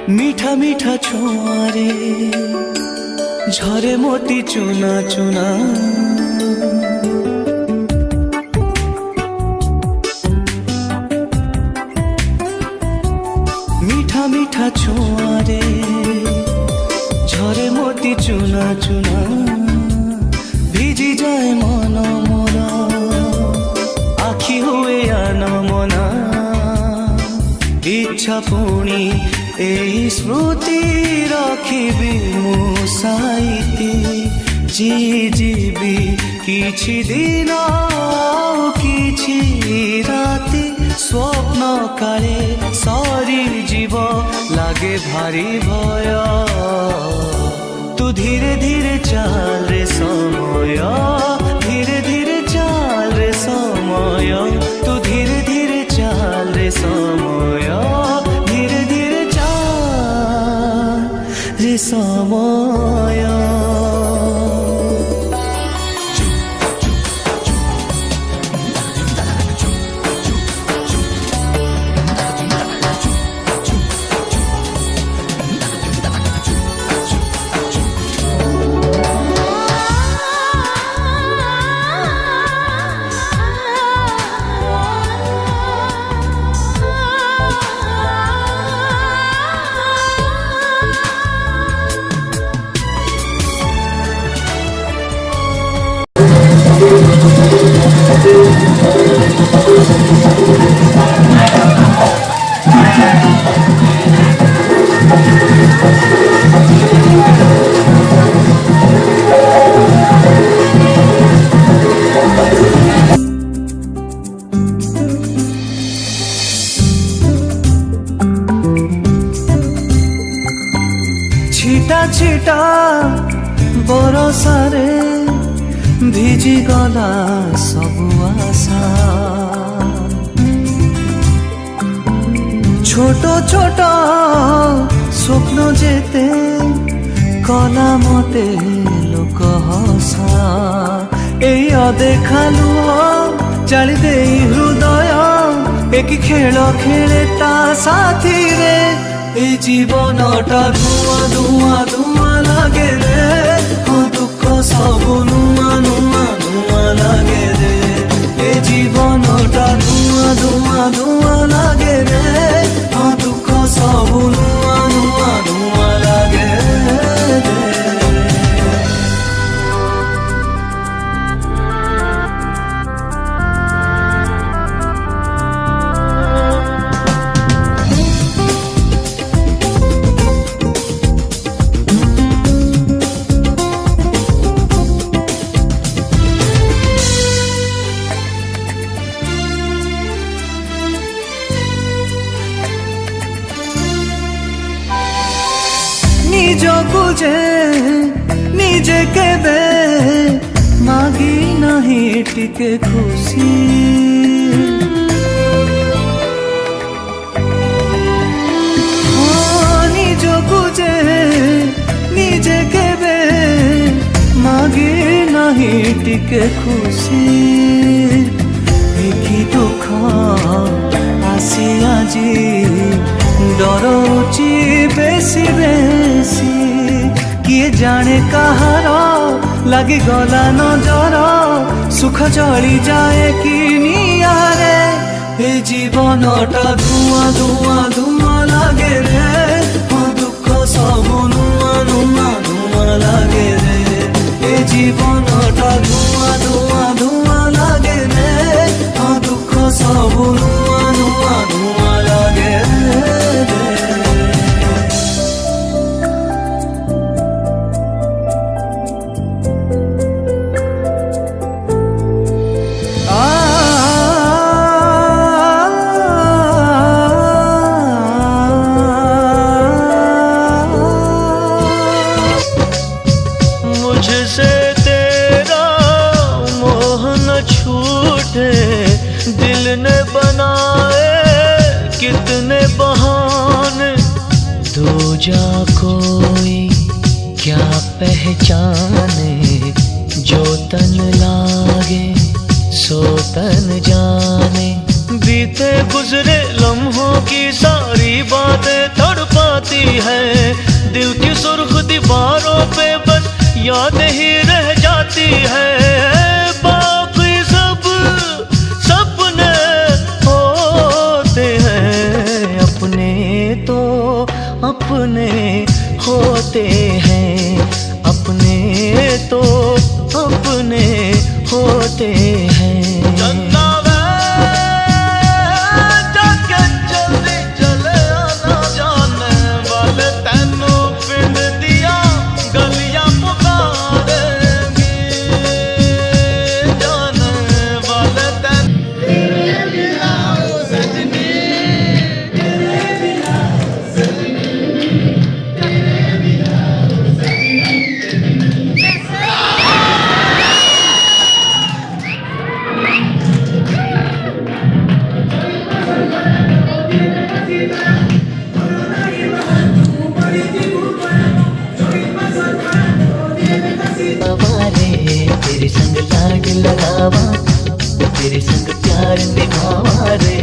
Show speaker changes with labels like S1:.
S1: मीठा मीठा छोआरे झरे मोती चुना चुना। मीठा मीठा छोआरे झरे मोती चुना चुना। ভিজি যায় মন মোরা আখি হুয়ে আনমনা। ইচ্ছা পুଣି এই স্মৃতি রাখিবি মু সাইতি। জি ଯିବି କିଛି ଦିନ ଆଉ କିଛି ରାତି। ସ୍ୱପ୍ନ କାଳେ ସରିଯିବ ଲାଗେ ଭାରି ଭୟ। तू धीरे धीरे चाल रे समय, धीरे धीरे चाल रे समय। तू धीरे धीरे चाल रे समय, धीरे धीरे चाल रे समय। छिटा छिटा बरसारे ভিজি গলা সবু আশা। ছোট ছোট স্বপ্ন যেতে কলা মতে লোক হসা। এই অদেখা লুহ জাଳି দেই হৃদয় এক খেল খেলে তা সাথীরে। এই জীবনটা ধুয়া ধুয়া ধুয়া লাগে রে। দুঃখ সবু নুয়া নুয়া নুয়া লাগে রে। এই জীবনটা ধুয়া ধুয়া ধুয়া লাগে রে। দুঃখ সবু নুয়া নুয়া নুয়া লাগে রে। নিজকু যে নিজে কেবে মাগি নাহি টিকে খুশি। নিজকু যে নিজে কেবে মাগি নাহি টিকে খুশি। কি দুঃখ আসি আজি ডরৌচি বেশি বেশি। কিଏ ଜାଣେ କାହାର ଲାଗିଗଲା ନଜର। ସୁଖ ଜଳି ଯାଏ କି ନିଆଁରେ। ଏ ଜୀବନଟା ଧୂଆଁ ଧୂଆଁ ଧୂଆଁ ଲାଗେ ରେ। ଦୁଃଖ ସବୁ ନୂଆ ନୂଆ ନୂଆ ଲାଗେ ରେ। ଏ ଜୀବନଟା ଧୂଆଁ ଧୂଆଁ ଧୂଆଁ ଲାଗେ ରେ। ଦୁଃଖ ସବୁ ନୂଆ ନୂଆ ନୂଆ ଲାଗେ ରେ।
S2: मुझसे तेरा मोह न छूटे। दिल ने बनाए कितने बहाने। दो जा कोई क्या पहचाने। जो तन लागे सो तन जाने। बीते गुजरे लम्हों की सारी बातें तड़पाती जाती है। दिल की सुर्ख दीवारों पे बस याद ही रह जाती है। बाकी सब सपने होते हैं, अपने तो अपने होते हैं, अपने तो अपने होते हैं। जाके जल्दी चले आना, जाने वाले तेनू पिंड दिया गलियां पुकारेंगी, जाने वाले
S3: तेरे संग लाड लगावा, तेरे संग प्यार निभावा रे।